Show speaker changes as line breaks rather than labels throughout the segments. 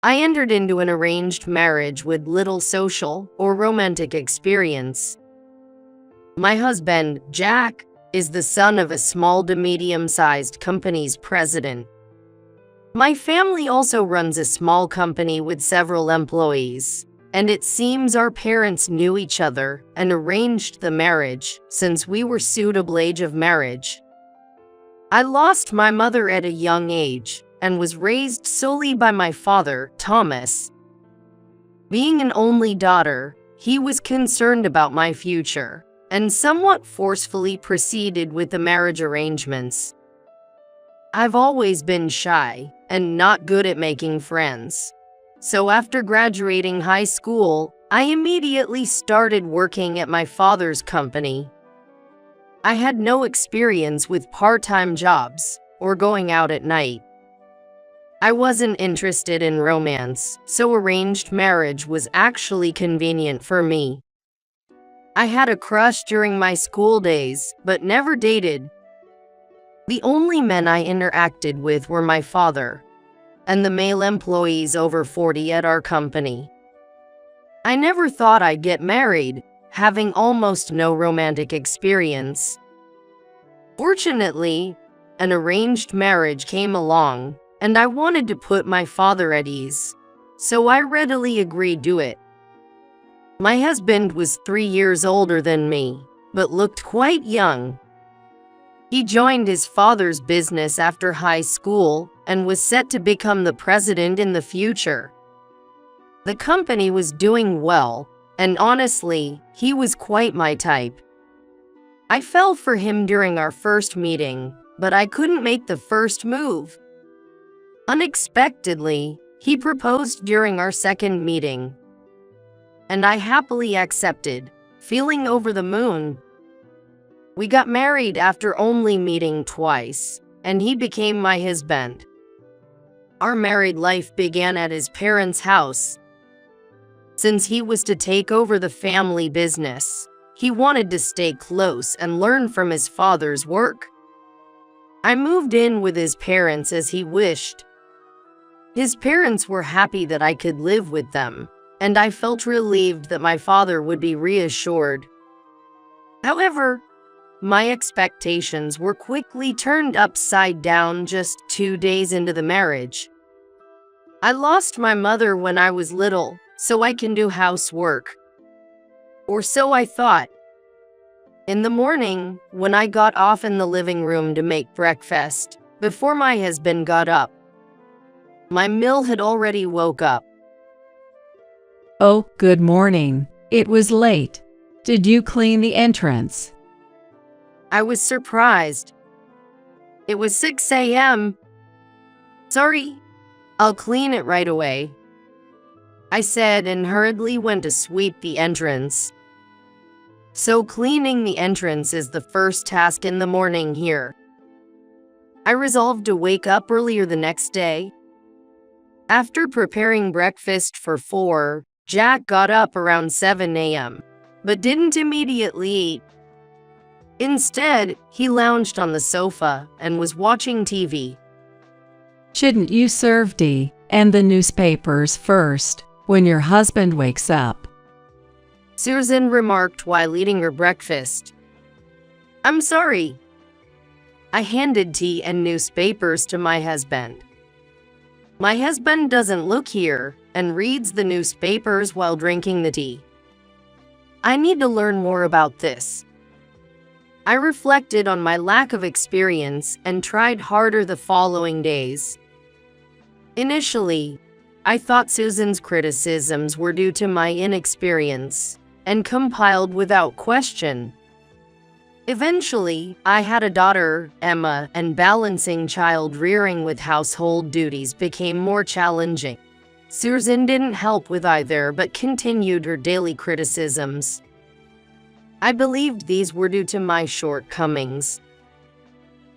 I entered into an arranged marriage with little social or romantic experience. My husband, Jack, is the son of a small to medium-sized company's president. My family also runs a small company with several employees, and it seems our parents knew each other and arranged the marriage since we were suitable age of marriage. I lost my mother at a young age and was raised solely by my father, Thomas. Being an only daughter, he was concerned about my future and somewhat forcefully proceeded with the marriage arrangements. I've always been shy and not good at making friends. So after graduating high school, I immediately started working at my father's company. I had no experience with part-time jobs or going out at night. I wasn't interested in romance, so arranged marriage was actually convenient for me. I had a crush during my school days, but never dated. The only men I interacted with were my father and the male employees over 40 at our company. I never thought I'd get married, having almost no romantic experience. Fortunately, an arranged marriage came along, and I wanted to put my father at ease, so I readily agreed to it. My husband was 3 years older than me, but looked quite young. He joined his father's business after high school and was set to become the president in the future. The company was doing well, and honestly, he was quite my type. I fell for him during our first meeting, but I couldn't make the first move. Unexpectedly, he proposed during our second meeting, and I happily accepted, feeling over the moon. We got married after only meeting twice, and he became my husband. Our married life began at his parents' house. Since he was to take over the family business, he wanted to stay close and learn from his father's work. I moved in with his parents as he wished. His parents were happy that I could live with them, and I felt relieved that my father would be reassured. However, my expectations were quickly turned upside down just 2 days into the marriage. I lost my mother when I was little, so I can do housework. Or so I thought. In the morning, when I got off in the living room to make breakfast, before my husband got up, my mill had already woke up.
Oh, good morning. It was late. Did you clean the entrance?
I was surprised. It was 6 a.m. Sorry, I'll clean it right away, I said and hurriedly went to sweep the entrance. So cleaning the entrance is the first task in the morning here. I resolved to wake up earlier the next day. After preparing breakfast for 4, Jack got up around 7 a.m., but didn't immediately eat. Instead, he lounged on the sofa and was watching TV.
Shouldn't you serve tea and the newspapers first when your husband wakes up?
Susan remarked while eating her breakfast. I'm sorry. I handed tea and newspapers to my husband. My husband doesn't look here and reads the newspapers while drinking the tea. I need to learn more about this. I reflected on my lack of experience and tried harder the following days. Initially, I thought Susan's criticisms were due to my inexperience and compiled without question. Eventually, I had a daughter, Emma, and balancing child rearing with household duties became more challenging. Susan didn't help with either but continued her daily criticisms. I believed these were due to my shortcomings.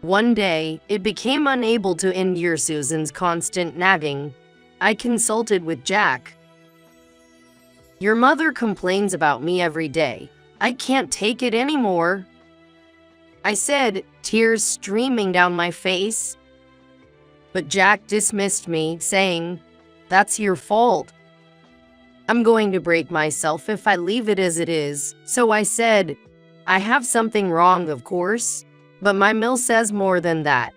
One day, it became unable to endure Susan's constant nagging. I consulted with Jack. Your mother complains about me every day. I can't take it anymore, I said, tears streaming down my face. But Jack dismissed me, saying, That's your fault. I'm going to break myself if I leave it as it is. So I said, I have something wrong, of course, but my mill says more than that.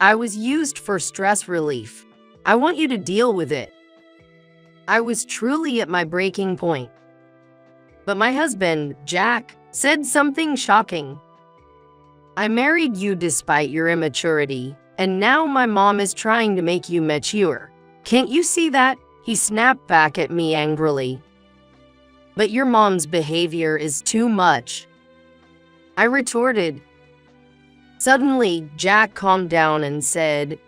I was used for stress relief. I want you to deal with it. I was truly at my breaking point. But my husband, Jack, said something shocking. I married you despite your immaturity, and now my mom is trying to make you mature. Can't you see that? He snapped back at me angrily. But your mom's behavior is too much, I retorted. Suddenly, Jack calmed down and said,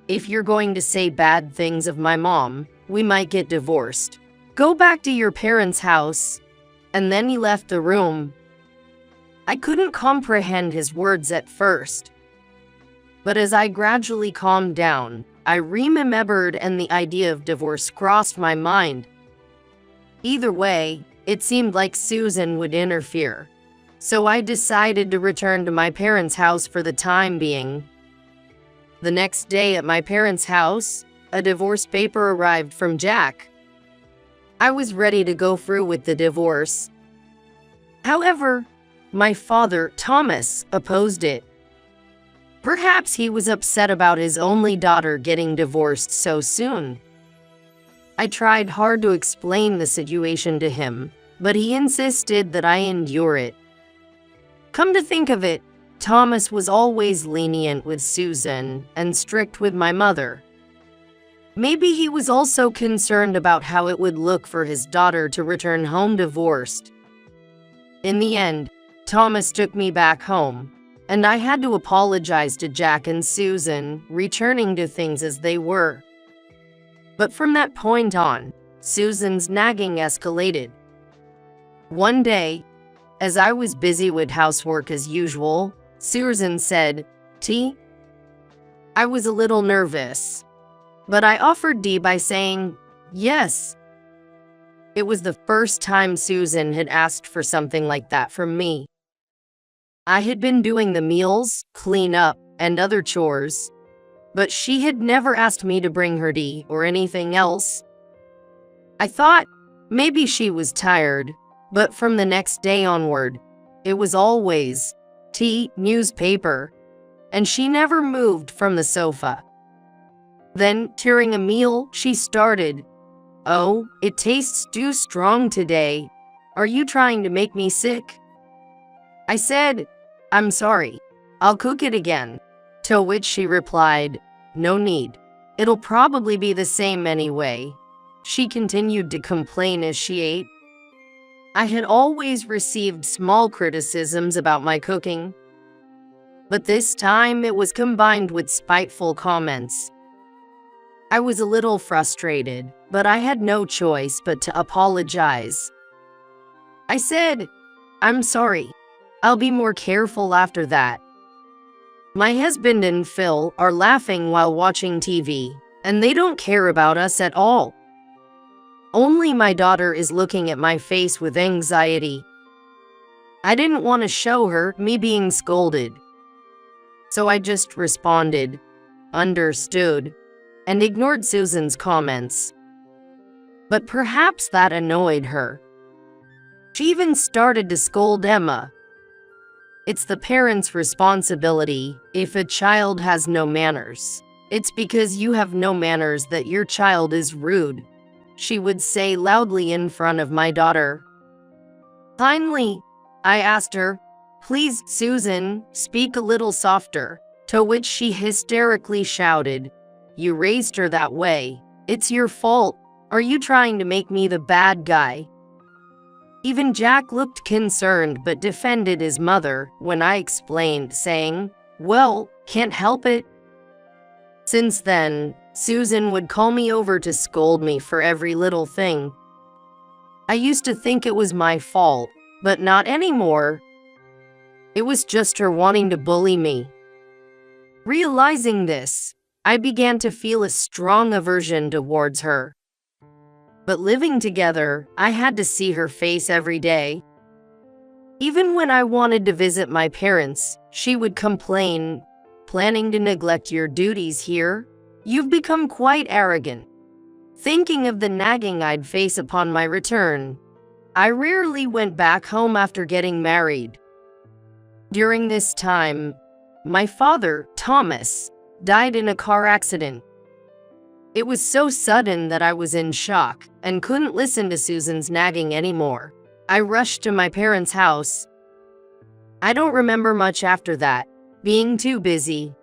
if you're going to say bad things of my mom, we might get divorced. Go back to your parents' house. And then he left the room. I couldn't comprehend his words at first. But as I gradually calmed down, I remembered and the idea of divorce crossed my mind. Either way, it seemed like Susan would interfere. So I decided to return to my parents' house for the time being. The next day at my parents' house, a divorce paper arrived from Jack. I was ready to go through with the divorce. However, my father, Thomas, opposed it. Perhaps he was upset about his only daughter getting divorced so soon. I tried hard to explain the situation to him, but he insisted that I endure it. Come to think of it, Thomas was always lenient with Susan and strict with my mother. Maybe he was also concerned about how it would look for his daughter to return home divorced. In the end, Thomas took me back home, and I had to apologize to Jack and Susan, returning to things as they were. But from that point on, Susan's nagging escalated. One day, as I was busy with housework as usual, Susan said, "Tea?" I was a little nervous, but I offered tea by saying, "Yes." It was the first time Susan had asked for something like that from me. I had been doing the meals, cleanup, and other chores, but she had never asked me to bring her tea or anything else. I thought maybe she was tired, but from the next day onward, it was always tea, newspaper, and she never moved from the sofa. Then, during a meal, she started, "Oh, it tastes too strong today. Are you trying to make me sick?" I said, "I'm sorry. I'll cook it again." To which she replied, "No need. It'll probably be the same anyway." She continued to complain as she ate. I had always received small criticisms about my cooking, but this time it was combined with spiteful comments. I was a little frustrated, but I had no choice but to apologize. I said, "I'm sorry. I'll be more careful after that." My husband and Phil are laughing while watching TV, and they don't care about us at all. Only my daughter is looking at my face with anxiety. I didn't want to show her me being scolded, so I just responded, "Understood," and ignored Susan's comments. But perhaps that annoyed her. She even started to scold Emma. It's the parent's responsibility if a child has no manners. It's because you have no manners that your child is rude, she would say loudly in front of my daughter. Finally, I asked her, "Please, Susan, speak a little softer," to which she hysterically shouted, "You raised her that way. It's your fault. Are you trying to make me the bad guy?" Even Jack looked concerned but defended his mother when I explained, saying, "Well, can't help it." Since then, Susan would call me over to scold me for every little thing. I used to think it was my fault, but not anymore. It was just her wanting to bully me. Realizing this, I began to feel a strong aversion towards her. But living together, I had to see her face every day. Even when I wanted to visit my parents, she would complain, "Planning to neglect your duties here? You've become quite arrogant." thinking of the nagging I'd face upon my return. I rarely went back home after getting married. During this time, my father, Thomas, died in a car accident. It was so sudden that I was in shock and couldn't listen to Susan's nagging anymore. I rushed to my parents' house. I don't remember much after that, being too busy.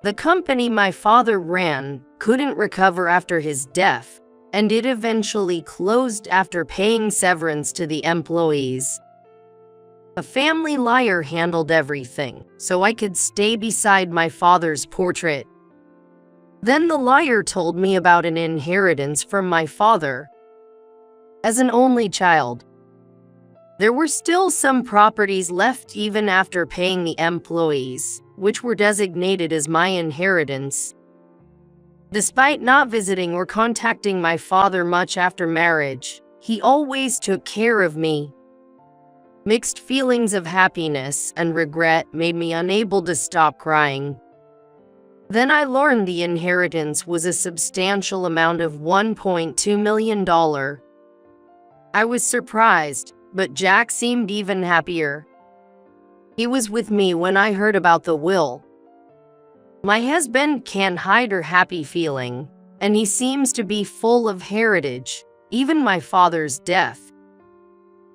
The company my father ran couldn't recover after his death, and it eventually closed after paying severance to the employees. A family lawyer handled everything, so I could stay beside my father's portrait. Then the lawyer told me about an inheritance from my father. As an only child, there were still some properties left even after paying the employees, which were designated as my inheritance. Despite not visiting or contacting my father much after marriage, he always took care of me. Mixed feelings of happiness and regret made me unable to stop crying. Then I learned the inheritance was a substantial amount of $1.2 million. I was surprised, but Jack seemed even happier. He was with me when I heard about the will. My husband can't hide her happy feeling, and he seems to be full of heritage, even my father's death.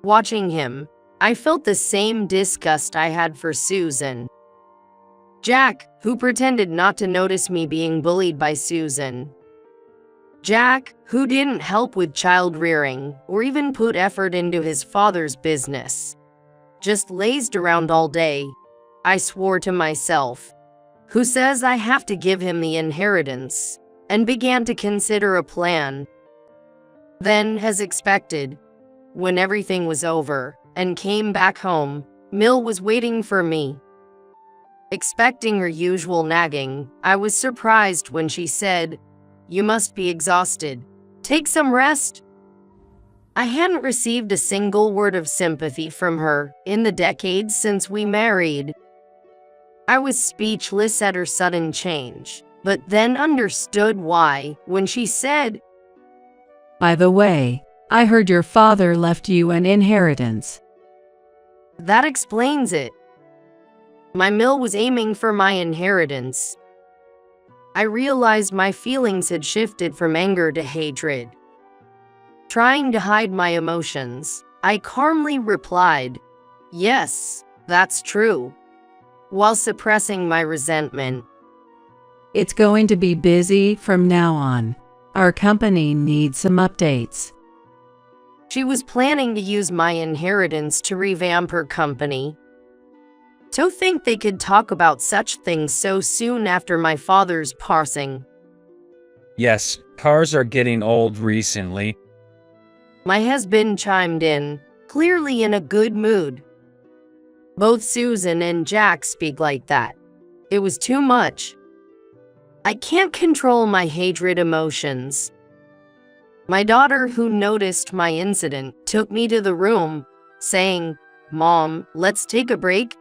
Watching him, I felt the same disgust I had for Susan. Jack, who pretended not to notice me being bullied by Susan. Jack, who didn't help with child rearing or even put effort into his father's business. Just lazed around all day. I swore to myself. Who says I have to give him the inheritance, and began to consider a plan. Then, as expected, when everything was over and came back home, Mill was waiting for me. Expecting her usual nagging, I was surprised when she said, "You must be exhausted. Take some rest." I hadn't received a single word of sympathy from her in the decades since we married. I was speechless at her sudden change, but then understood why when she said,
"By the way, I heard your father left you an inheritance."
That explains it. My Mill was aiming for my inheritance. I realized my feelings had shifted from anger to hatred. Trying to hide my emotions, I calmly replied, "Yes, that's true," while suppressing my resentment.
"It's going to be busy from now on. Our company needs some updates."
She was planning to use my inheritance to revamp her company. To think they could talk about such things so soon after my father's passing.
Yes, cars are getting old recently.
My husband chimed in, clearly in a good mood. Both Susan and Jack speak like that. It was too much. I can't control my hatred emotions. My daughter, who noticed my incident, took me to the room, saying, "Mom, let's take a break."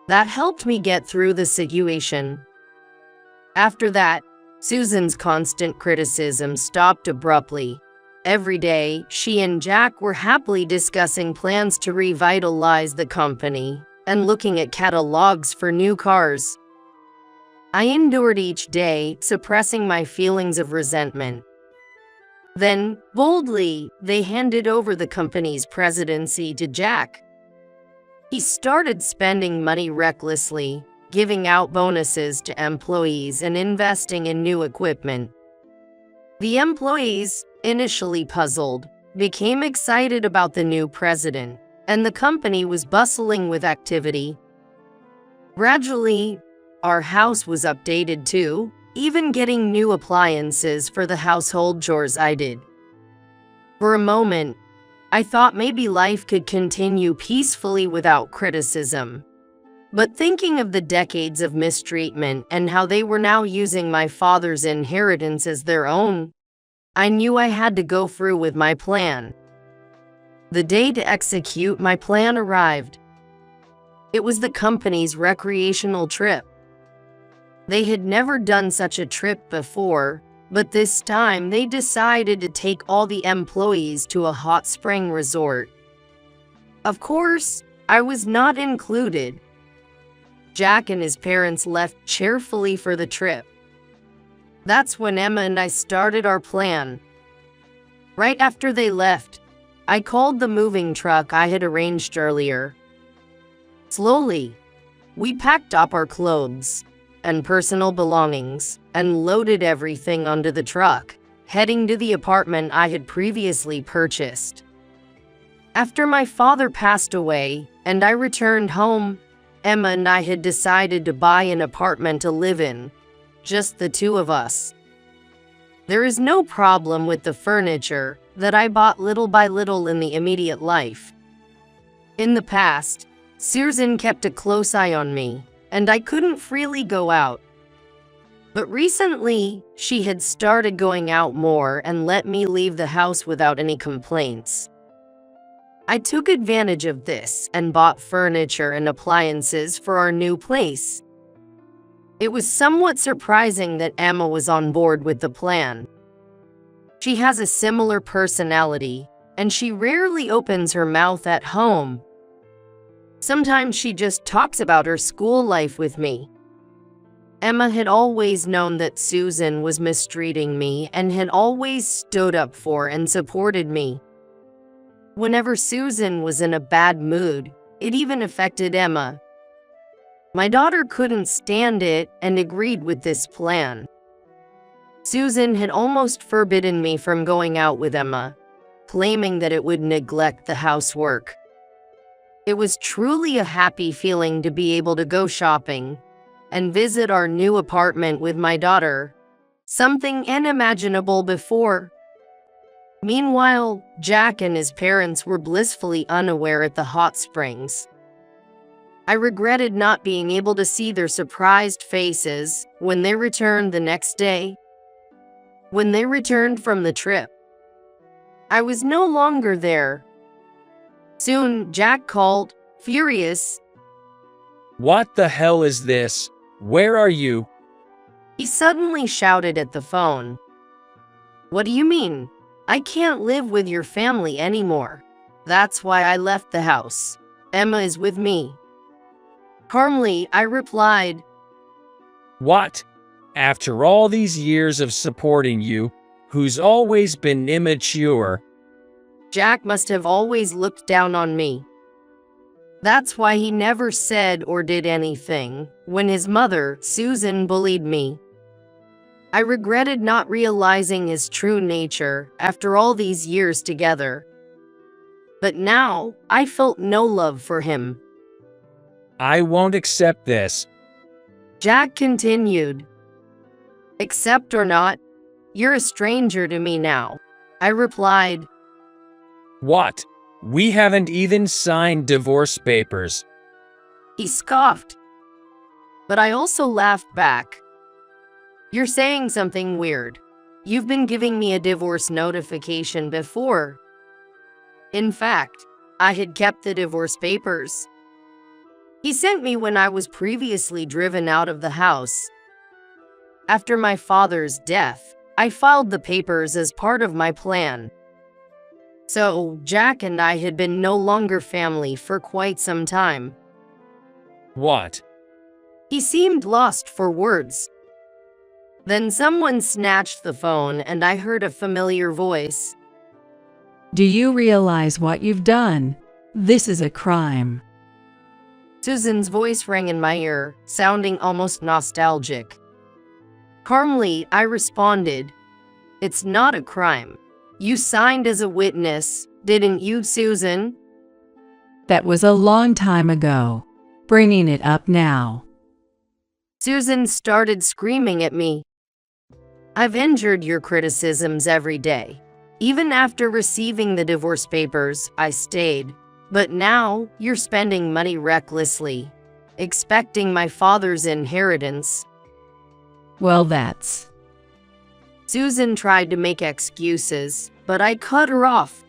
That helped me get through the situation. After that, Susan's constant criticism stopped abruptly. Every day, she and Jack were happily discussing plans to revitalize the company and looking at catalogs for new cars. I endured each day, suppressing my feelings of resentment. Then, boldly, they handed over the company's presidency to Jack. He started spending money recklessly, giving out bonuses to employees and investing in new equipment. The employees, initially puzzled, became excited about the new president, and the company was bustling with activity. Gradually, our house was updated too, even getting new appliances for the household chores I did. For a moment, I thought maybe life could continue peacefully without criticism. But thinking of the decades of mistreatment and how they were now using my father's inheritance as their own, I knew I had to go through with my plan. The day to execute my plan arrived. It was the company's recreational trip. They had never done such a trip before, But this time, they decided to take all the employees to a hot spring resort. Of course, I was not included. Jack and his parents left cheerfully for the trip. That's when Emma and I started our plan. Right after they left, I called the moving truck I had arranged earlier. Slowly, we packed up our clothes and personal belongings and loaded everything onto the truck, heading to the apartment I had previously purchased. After my father passed away and I returned home, Emma and I had decided to buy an apartment to live in, just the two of us. There is no problem with the furniture that I bought little by little in the immediate life. In the past, Susan kept a close eye on me, and I couldn't freely go out. But recently, she had started going out more and let me leave the house without any complaints. I took advantage of this and bought furniture and appliances for our new place. It was somewhat surprising that Emma was on board with the plan. She has a similar personality, and she rarely opens her mouth at home. Sometimes she just talks about her school life with me. Emma had always known that Susan was mistreating me and had always stood up for and supported me. Whenever Susan was in a bad mood, it even affected Emma. My daughter couldn't stand it and agreed with this plan. Susan had almost forbidden me from going out with Emma, claiming that it would neglect the housework. It was truly a happy feeling to be able to go shopping and visit our new apartment with my daughter, something unimaginable before. Meanwhile, Jack and his parents were blissfully unaware at the hot springs. I regretted not being able to see their surprised faces when they returned the next day. When they returned from the trip, I was no longer there. Soon, Jack called, furious.
What the hell is this? Where are you?
He suddenly shouted at the phone. What do you mean? I can't live with your family anymore. That's why I left the house. Emma is with me. Calmly, I replied.
What? After all these years of supporting you, who's always been immature?
Jack must have always looked down on me. That's why he never said or did anything when his mother, Susan, bullied me. I regretted not realizing his true nature after all these years together. But now, I felt no love for him.
I won't accept this.
Jack continued. Accept or not, you're a stranger to me now. I replied.
What? We haven't even signed divorce papers.
He scoffed. But I also laughed back. You're saying something weird. You've been giving me a divorce notification before. In fact, I had kept the divorce papers. He sent me when I was previously driven out of the house. After my father's death, I filed the papers as part of my plan. So, Jack and I had been no longer family for quite some time.
What?
He seemed lost for words. Then someone snatched the phone and I heard a familiar voice.
Do you realize what you've done? This is a crime.
Susan's voice rang in my ear, sounding almost nostalgic. Calmly, I responded, It's not a crime. You signed as a witness, didn't you, Susan?
That was a long time ago. Bringing it up now.
Susan started screaming at me. I've endured your criticisms every day. Even after receiving the divorce papers, I stayed. But now, you're spending money recklessly, expecting my father's inheritance.
Well, that's...
Susan tried to make excuses, but I cut her off.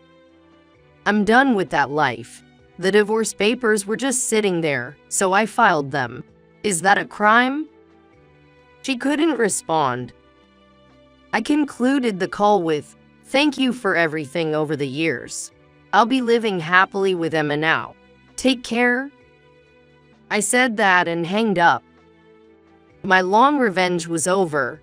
I'm done with that life. The divorce papers were just sitting there, so I filed them. Is that a crime? She couldn't respond. I concluded the call with, "Thank you for everything over the years. I'll be living happily with Emma now. Take care." I said that and hanged up. My long revenge was over.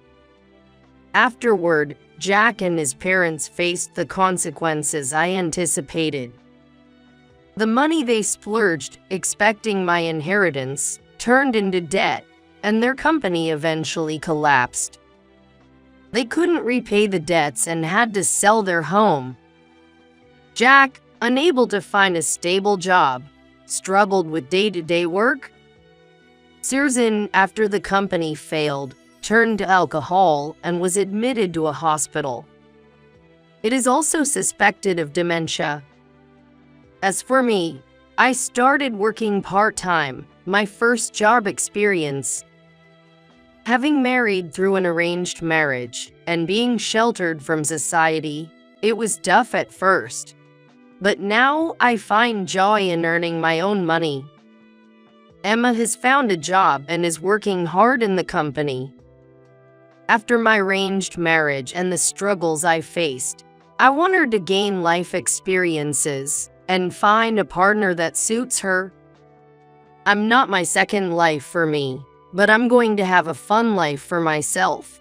Afterward, Jack and his parents faced the consequences I anticipated. The money they splurged, expecting my inheritance, turned into debt, and their company eventually collapsed. They couldn't repay the debts and had to sell their home. Jack, unable to find a stable job, struggled with day-to-day work. Susan, after the company failed, turned to alcohol and was admitted to a hospital. It is also suspected of dementia. As for me, I started working part-time, my first job experience. Having married through an arranged marriage and being sheltered from society, it was tough at first. But now I find joy in earning my own money. Emma has found a job and is working hard in the company. After my arranged marriage and the struggles I faced, I want her to gain life experiences and find a partner that suits her. I'm not my second life for me, but I'm going to have a fun life for myself.